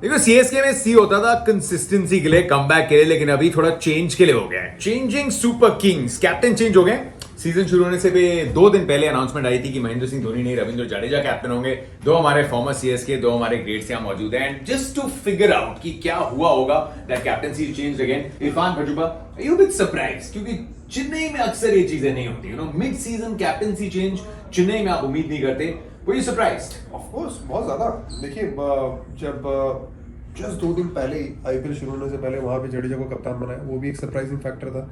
देखो सीएसके में सी होता था कंसिस्टेंसी के लिए, कमबैक के लिए, लेकिन अभी थोड़ा चेंज के लिए हो गया है। Changing super Kings, captain change हो गए। सीजन शुरू होने से भी 2 दिन पहले अनाउंसमेंट आई थी कि महेंद्र सिंह धोनी नहीं, रविंद्र जडेजा कैप्टन होंगे। 2 हमारे फॉर्मर सीएसके, 2 हमारे ग्रेट्स यहां मौजूद हैं। And just to figure out कि क्या हुआ होगा, that captaincy change again. Irfan भजुबा, आर यू बिट सरप्राइज? क्योंकि चेन्नई में अक्सर ये चीजें नहीं होती, you know, mid season captaincy change Chennai में आप उम्मीद नहीं करते। Were you surprised? Of course, बहुत ज्यादा। देखिए, जब जस्ट 2 दिन पहले आईपीएल शुरू होने से पहले वहां पे जडेजा को कप्तान बनाया, वो भी एक सरप्राइजिंग फैक्टर था।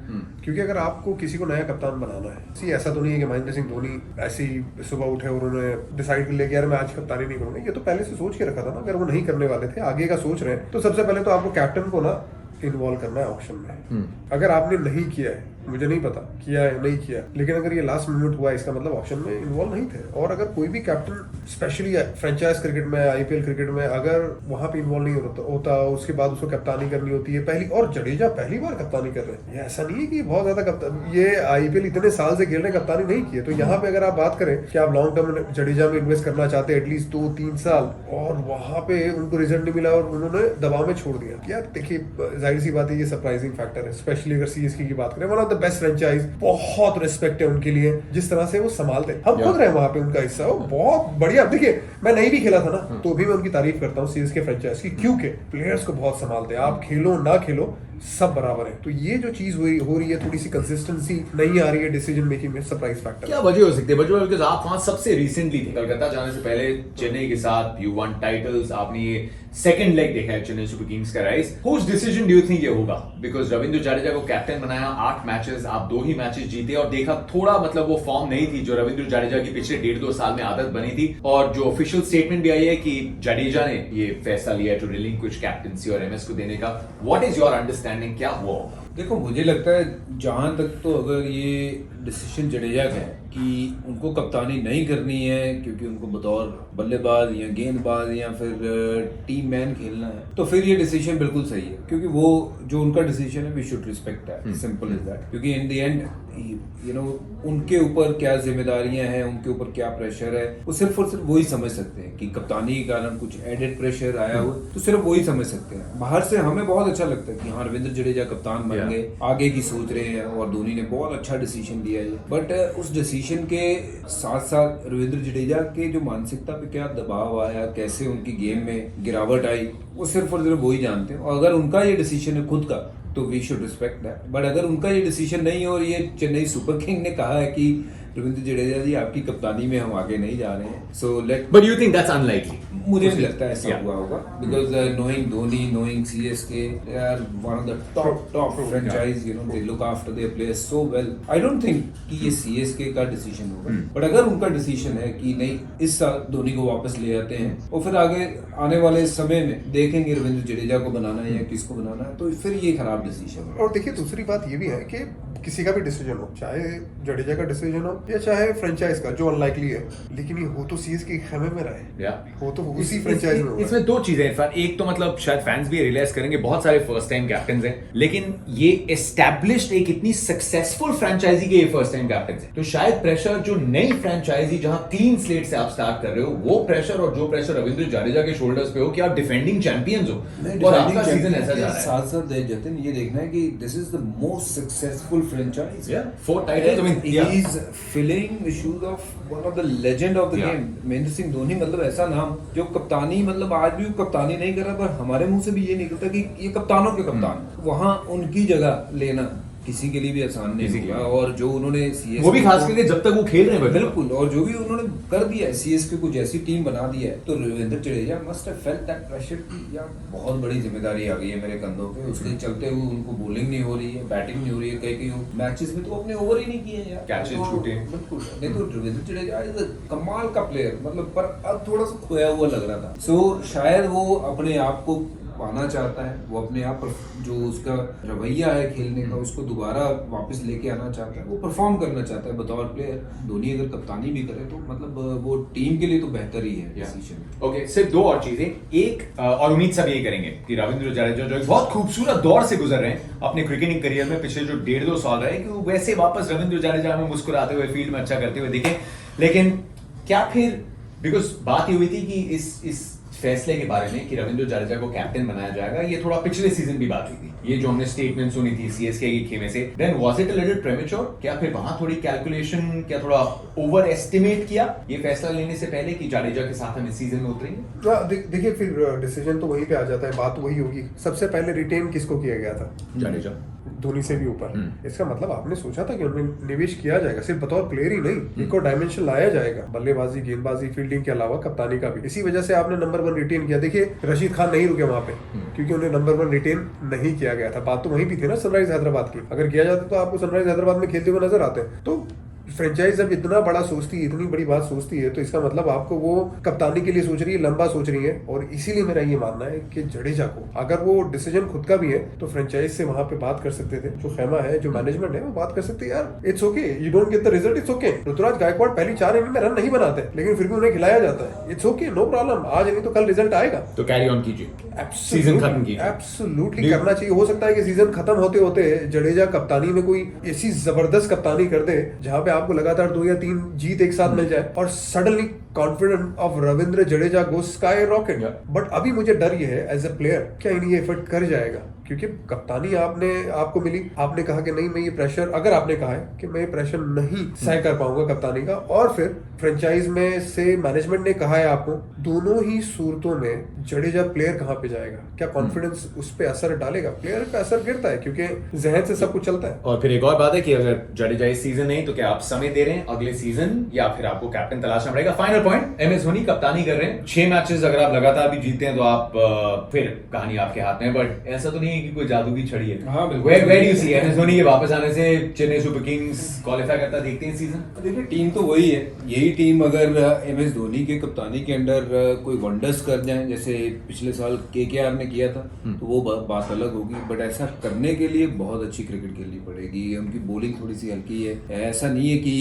क्योंकि अगर आपको किसी को नया कप्तान बनाना है, ऐसा तो नहीं है कि महेंद्र सिंह धोनी ऐसे ही सुबह उठे और उन्होंने डिसाइड कर लिया कि यार मैं आज कप्तानी नहीं करूंगा। ये तो पहले से सोच के रखा था ना। अगर वो नहीं करने वाले थे, आगे का सोच रहे हैं, तो सबसे पहले तो आपको कैप्टन को ना इन्वॉल्व करना है ऑप्शन में। अगर आपने नहीं किया है, मुझे नहीं पता किया है नहीं किया, लेकिन अगर ये लास्ट मोमेंट हुआ, इसका मतलब ऑप्शन में इन्वॉल्व नहीं थे। और अगर कोई भी कैप्टन, स्पेशली फ्रेंचाइज क्रिकेट में, आईपीएल क्रिकेट में, अगर वहां पे इन्वॉल्व नहीं होता, उसके बाद उसको कप्तानी करनी होती है पहली, और जडेजा पहली बार कप्तानी कर रहे हैं। ये ऐसा नहीं है कि बहुत ज्यादा कप्तान, ये आईपीएल इतने साल से खेल रहे, कप्तानी नहीं की है। तो यहाँ पे अगर आप बात करें कि आप लॉन्ग टर्म जडेजा में इन्वेस्ट करना चाहते हैं एटलीस्ट 2-3 साल, और वहां पे उनको रिजल्ट नहीं मिला और उन्होंने दबाव में छोड़ दिया, यार देखिए जाहिर सी बात है, ये सरप्राइजिंग फैक्टर है। स्पेशली अगर सीएसके की बात करें, one of the best franchise, बहुत रिस्पेक्ट है उनके लिए, जिस तरह से वो संभालते हैं। हम खुद रहे वहां पे, उनका हिस्सा, वो बहुत बढ़िया। देखिए, मैं नहीं भी खेला था ना, तो भी मैं उनकी तारीफ करता हूँ सीएसके फ्रेंचाइज की, क्योंकि प्लेयर्स को बहुत संभालते हैं। आप खेलो ना खेलो, सब बराबर है। तो ये जो चीज हो रही है, थोड़ी सी कंसिस्टेंसी नहीं आ रही है डिसीजन मेकिंग में, सरप्राइज फैक्टर। क्या वजह हो सकती है बजवा? बिकॉज आप वहां सबसे रिसेंटली थे, कलकत्ता जाने से पहले चेन्नई के साथ यू वन टाइटल्स, आपने ये सेकंड लेग देखा है चेन्नई सुपर किंग्स का rise. Whose decision do you think ये होगा? बिकॉज रविंद्र जडेजा को कैप्टन बनाया, 8 मैचेस, आप 2 ही मैचेस जीते, और देखा थोड़ा मतलब वो फॉर्म नहीं थी जो रविंद्र जडेजा की पिछले 1.5-2 साल में आदत बनी थी। और जो ऑफिशियल स्टेटमेंट भी आई है कि जडेजा ने ये फैसला लिया टू रिलिंक्विश कैप्टनसी और एमएस को देने का। व्हाट इज योर अंडरस्टैंडिंग, क्या हुआ? देखो, मुझे लगता है जहां तक तो अगर ये डिसीजन जडेजा का है कि उनको कप्तानी नहीं करनी है क्योंकि उनको बतौर बल्लेबाज या गेंदबाज या फिर टीम मैन खेलना है, तो फिर ये डिसीजन बिल्कुल सही है। क्योंकि वो जो उनका डिसीजन है, we should respect that, simple is that. क्योंकि in the end you know उनके ऊपर क्या जिम्मेदारियां हैं, उनके ऊपर क्या प्रेशर है, वो सिर्फ और सिर्फ वही समझ सकते हैं। कि कप्तानी के कारण कुछ एडेड प्रेशर आया हो तो सिर्फ वही समझ सकते हैं। बाहर से हमें बहुत अच्छा लगता है कि हाँ, रविंद्र जडेजा कप्तान बन गए, आगे की सोच रहे हैं, और धोनी ने बहुत अच्छा डिसीजन लिया है। बट उस डिसीजन के साथ साथ रविंद्र जडेजा के जो मानसिकता पे क्या दबाव आया, कैसे उनकी गेम में गिरावट आई, वो सिर्फ और सिर्फ वही जानते हैं। और अगर उनका ये डिसीजन है खुद का, तो we should respect that. But अगर उनका ये डिसीजन नहीं हो, और ये चेन्नई सुपर किंग ने कहा है कि रविंद्र जडेजा जी, आपकी कप्तानी में हम आगे नहीं जा रहे हैं, so late. But you think that's unlikely? मुझे नहीं लगता ऐसा हुआ होगा, because knowing Dhoni, knowing CSK, they are one of the top franchise, you know, they look after their players so well. I don't think कि ये सीएसके का decision होगा। बट अगर उनका डिसीजन है कि नहीं, इस साल धोनी को वापस ले आते हैं, और फिर आगे आने वाले समय में देखेंगे रविंद्र जडेजा को बनाना है या किसको बनाना है, तो फिर ये खराब डिसीजन है। और देखिए, दूसरी बात ये भी है कि किसी का भी डिसीजन हो, चाहे जडेजा का डिसीजन हो या चाहे फ्रेंचाइज का, जो अनलाइकली है, लेकिन ये हो तो सीएसके के खेमे में रहे, हो तो उसी फ्रेंचाइज में। इसमें 2 चीजें हैं। एक तो मतलब शायद फैंस भी रियलाइज करेंगे, बहुत सारे फर्स्ट टाइम कैप्टन हैं, लेकिन ये एस्टैब्लिश्ड एक इतनी सक्सेसफुल फ्रेंचाइजी के ये फर्स्ट टाइम कैप्टन हैं, तो शायद प्रेशर जो नई फ्रेंचाइजी जहां क्लीन स्लेट से आप स्टार्ट कर रहे हो, वो प्रेशर, और जो प्रेशर रविंद्र जडेजा के शोल्डर्स पे हो कि आप डिफेंडिंग चैंपियंस हो, और आपका सीजन ऐसा जा रहा है। साथ साथ जतिन, ये देखना है कि this is the most successful franchise, 4 titles, I mean, he is filling the shoes of one of the legend of the game, Mahendra Singh Dhoni. मतलब ऐसा नाम जो कप्तानी, मतलब आज भी कप्तानी नहीं कर रहा, पर हमारे मुंह से भी ये निकलता कि ये कप्तानों के कप्तान, वहां उनकी जगह लेना किसी के लिए भी आसान नहीं हुआ। और जो उन्होंने सीएसके, वो भी खास करके जब तक वो खेल रहे हैं, बिल्कुल, और जो भी उन्होंने कर दिया है, सीएसके को जैसी टीम बना दिया है, तो Ravindra Jadeja must have felt that pressure कि यार बहुत बड़ी जिम्मेदारी आ गई है मेरे कंधों पे। उसके चलते हुए उनको बॉलिंग नहीं हो रही है, बैटिंग नहीं हो रही है, कई मैचेस में तो अपने ओवर ही नहीं किए यार, कैचेस छूटे। बिल्कुल, नहीं तो रविंद्र जडेजा इज अ कमाल का प्लेयर, मतलब, पर अब थोड़ा सा खोया हुआ लग रहा था। सो शायद वो अपने आप को पाना चाहता है, वो अपने आप जो उसका रवैया है खेलने का, उसको दोबारा वापस लेके आना चाहता है, वो परफॉर्म करना चाहता है बतौर प्लेयर। धोनी अगर कप्तानी भी करे तो मतलब वो टीम के लिए तो बेहतर ही है डिसीजन। ओके, सिर्फ 2 और चीजें। एक, और उम्मीद सब यही करेंगे कि रविंद्र जडेजा जो एक बहुत खूबसूरत दौर से गुजर रहे हैं अपने क्रिकेटिंग करियर में, पिछले जो 1.5-2 साल रहे, कि वो वैसे वापस रविंद्र जडेजा में मुस्कुराते हुए, फील्ड में अच्छा करते हुए दिखे। लेकिन क्या फिर, बिकॉज बात ये हुई थी कि इस फैसले के बारे में कि रविंद्र जडेजा को कैप्टन बनाया जाएगा, ये थोड़ा पिछले सीजन भी बात हुई थी, ये जो हमने स्टेटमेंट सुनी थी सीएसके की खेमे से, then was it a little premature? क्या फिर वहां थोड़ी कैलकुलेशन, क्या थोड़ा ओवर एस्टिमेट किया ये फैसला लेने से पहले कि जडेजा के साथ हम इस सीजन में उतरेंगे? देखिए फिर डिसीजन तो वहीं पे आ जाता है, बात तो वही होगी। सबसे पहले रिटेन किसको किया गया था? जडेजा। धोनी से भी ऊपर। इसका मतलब आपने सोचा था कि उनमें निवेश किया जाएगा, सिर्फ बतौर प्लेयर ही नहीं, एक और डायमेंशन लाया जाएगा, बल्लेबाजी, गेंदबाजी, फील्डिंग के अलावा कप्तानी का भी। इसी वजह से आपने नंबर 1 रिटेन किया। देखिए रशीद खान नहीं रुके वहां पे, क्योंकि उन्हें नंबर 1 रिटेन नहीं किया गया था। बात तो वहीं भी थी ना सनराइज हैदराबाद की। अगर किया जाता तो आपको सनराइज हैदराबाद में खेलते हुए नजर आते हैं। तो फ्रेंचाइज जब इतना बड़ा सोचती है, इतनी बड़ी बात सोचती है, तो इसका मतलब आपको वो कप्तानी के लिए सोच रही है, लंबा सोच रही है। और इसीलिए मेरा ये मानना है कि जडेजा को, अगर वो डिसीजन खुद का भी है तो फ्रेंचाइज से वहां पे बात कर सकते थे। जो खेमा है, जो मैनेजमेंट है, वो बात कर सकते हैं, यार it's okay, you don't get the result, it's okay. Rituraj Gaikwad पहली 4 इनिंग में रन नहीं बनाते, लेकिन फिर भी उन्हें खिलाया जाता है, इट्स ओके, नो प्रॉब्लम, आज नहीं तो कल रिजल्ट आएगा, तो कैरी ऑन कीजिए, सीजन खत्म कीजिए। एब्सोल्युटली करना चाहिए। हो सकता है कि सीजन खत्म होते होते जडेजा कप्तानी में कोई ऐसी जबरदस्त कप्तानी कर दे जहां पे आपको लगातार 2 या 3 जीत एक साथ मिल जाए, और suddenly confident of Ravindra Jadeja go sky rocket. But अभी मुझे डर ये है एज अ प्लेयर, क्या ये एफर्ट कर जाएगा? क्योंकि कप्तानी आपको मिली, आपने कहा कि नहीं मैं ये प्रेशर, अगर आपने कहा है कि मैं ये प्रेशर नहीं सह कर पाऊंगा कप्तानी का, और फिर फ्रेंचाइज में से मैनेजमेंट ने कहा है आपको, दोनों ही सूरतों में जडेजा प्लेयर कहां पे जाएगा? क्या कॉन्फिडेंस उस पर असर डालेगा? प्लेयर पे असर गिरता है, क्योंकि जहन से सब कुछ चलता है। और फिर एक और बात है कि अगर जडेजा इस सीजन नहीं तो क्या आप समय दे रहे हैं अगले सीजन, या फिर आपको कैप्टन तलाशना पड़ेगा? फाइनल पॉइंट, एमएस धोनी कप्तानी कर रहे हैं 6 मैचेस, अगर आप लगातार भी जीतते हैं तो आप फिर कहानी आपके हाथ में। बट ऐसा तो नहीं है कि कोई जादू की छड़ी है। हाँ, बिल्कुल। Where do you see MS Dhoni के वापस आने से चेन्नई सुपर किंग्स क्वालिफाई करता देखते हैं सीजन? देखिए टीम तो वही है, यही टीम अगर एमएस धोनी के कप्तानी के अंडर कोई वंडर्स कर जाए, जैसे पिछले साल केकेआर ने किया था, तो वो बात अलग होगी। बट ऐसा करने के लिए बहुत अच्छी क्रिकेट खेलनी पड़ेगी। उनकी बॉलिंग थोड़ी सी हल्की है, ऐसा नहीं है कि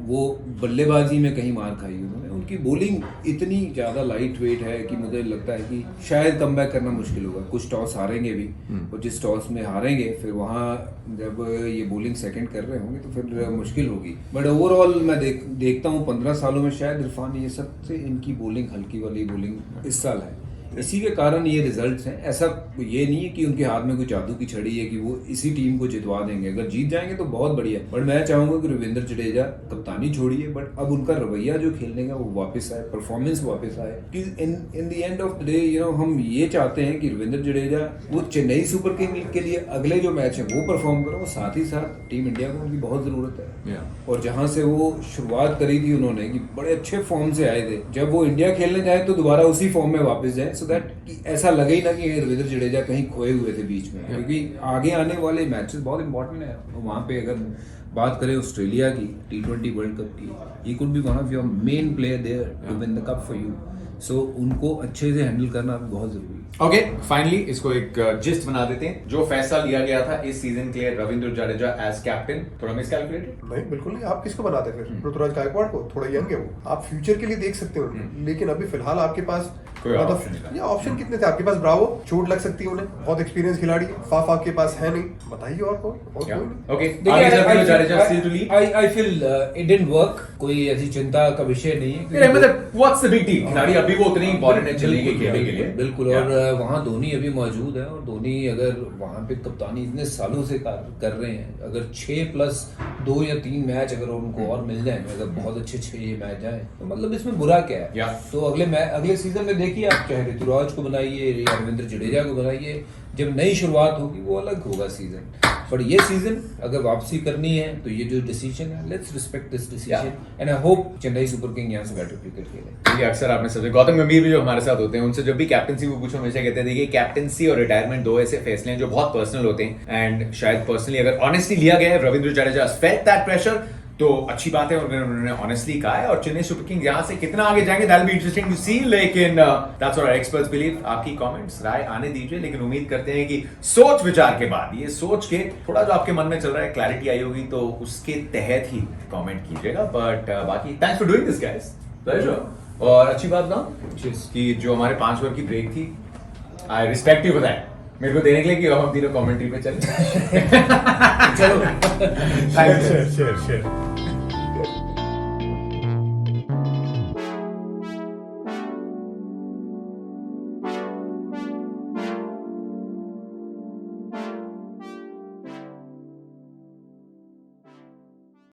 वो बल्लेबाजी में कहीं मार खाई उन्होंने। उनकी बॉलिंग इतनी ज्यादा लाइट वेट है कि मुझे लगता है कि शायद कमबैक करना मुश्किल होगा। कुछ टॉस हारेंगे भी, और जिस टॉस में हारेंगे फिर वहां जब ये बॉलिंग सेकंड कर रहे होंगे तो फिर मुश्किल होगी। बट ओवरऑल मैं देखता हूँ 15 सालों में शायद इरफान ये सबसे इनकी बॉलिंग हल्की वाली बॉलिंग इस साल है, इसी के कारण ये रिजल्ट्स हैं। ऐसा ये नहीं है कि उनके हाथ में कोई जादू की छड़ी है कि वो इसी टीम को जितवा देंगे। अगर जीत जाएंगे तो बहुत बढ़िया, बट मैं चाहूंगा कि रविंद्र जडेजा कप्तानी छोड़िए, बट अब उनका रवैया जो खेलने का वो वापस आए, परफॉर्मेंस वापस आए। कि इन the end of the day हम ये चाहते हैं कि रविंद्र जडेजा वो चेन्नई सुपर किंग के लिए अगले जो मैच है वो परफॉर्म करो, साथ ही साथ टीम इंडिया को उनकी बहुत जरूरत है। और जहां से वो शुरुआत करी थी उन्होंने कि बड़े अच्छे फॉर्म से आए थे, जब वो इंडिया खेलने जाए तो दोबारा उसी फॉर्म में वापस जाए, सो दैट कि ऐसा लगे ही ना कि रविंद्र जडेजा कहीं खोए हुए थे बीच में। क्योंकि आगे आने वाले मैचेस बहुत इंपॉर्टेंट है। वहां पे अगर बात करें ऑस्ट्रेलिया की T20 वर्ल्ड कप की, he could be one of your main player there to win the cup for you. So उनको अच्छे से हैंडल करना बहुत जरूरी है। ओके, फाइनली इसको एक जिस्ट बना देते हैं। जो फैसला लिया गया था इस सीजन के लिए रविंद्र जडेजा एज कैप्टन, थोड़ा मिसकैलकुलेटेड? नहीं, बिल्कुल नहीं। आप किसको बनाते फिर? ऋतुराज गायकवाड़ को? थोड़ा यंग है वो, आप फ्यूचर के लिए देख सकते हो, लेकिन अभी फिलहाल आपके पास कोई ऑप्शन नहीं था। या ऑप्शन कितने थे आपके पास? ब्रावो, चोट लग सकती है उन्हें, बहुत एक्सपीरियंस खिलाड़ी है, फाफ आपके पास है नहीं, बताइए और कौन? और कोई नहीं। ओके, आगे Ravindra Jadeja still to lead? I feel it didn't work। कोई ऐसी चिंता का विषय नहीं है। फिर मतलब व्हाट्स द बिग डील? खिलाड़ी अभी वो उतने इंपॉर्टेंट है चलने के खेलने के लिए। बिल्कुल। और वहाँ धोनी अभी मौजूद है, और धोनी अगर वहाँ पे कप्तानी इतने सालों से कर रहे हैं, अगर 6+2 या 3 मैच अगर उनको और मिल जाए, अगर बहुत अच्छे 6 मैच जाए, तो मतलब इसमें बुरा क्या है? तो अगले सीजन में देखिए आप, चाहे ऋतुराज को बनाइए या रविंद्र जडेजा को बनाइए, जब नई शुरुआत होगी वो अलग होगा सीजन। पर ये सीजन अगर वापसी करनी है तो ये जो डिसीजन है, let's respect this decision, and I hope Chennai super king यहाँ से बेटर क्रिकेट खेले। ये अक्सर आपने समझे, गौतम गंभीर भी जो हमारे साथ होते हैं उनसे जब भी कैप्टनसी को पूछो हमेशा कहते हैं देखिए कैप्टनसी और रिटायरमेंट 2 ऐसे फैसले हैं जो बहुत पर्सनल होते हैं, एंड शायद पर्सनली अगर ऑनेस्टली लिया गया है, Ravindra Jadeja felt that pressure, तो अच्छी बात है उन्होंने ऑनेस्टली कहा है। और चेन्नई सुपर किंग्स यहां से कितना आगे जाएंगे that will be interesting to see, लेकिन that's what our experts believe. आपकी कमेंट्स राय आने दीजिए, लेकिन उम्मीद करते हैं कि सोच विचार के बाद, ये सोच के थोड़ा जो आपके मन में चल रहा है क्लैरिटी आई होगी, तो उसके तहत ही कमेंट कीजिएगा। बट बाकी thanks for doing this guys, pleasure. और अच्छी बात ना कि जो हमारे 5 ओवर की ब्रेक थी, I respect you for that, मेरे को देने के लिए कि हम तीनों कमेंट्री पे चले। चलो, शेयर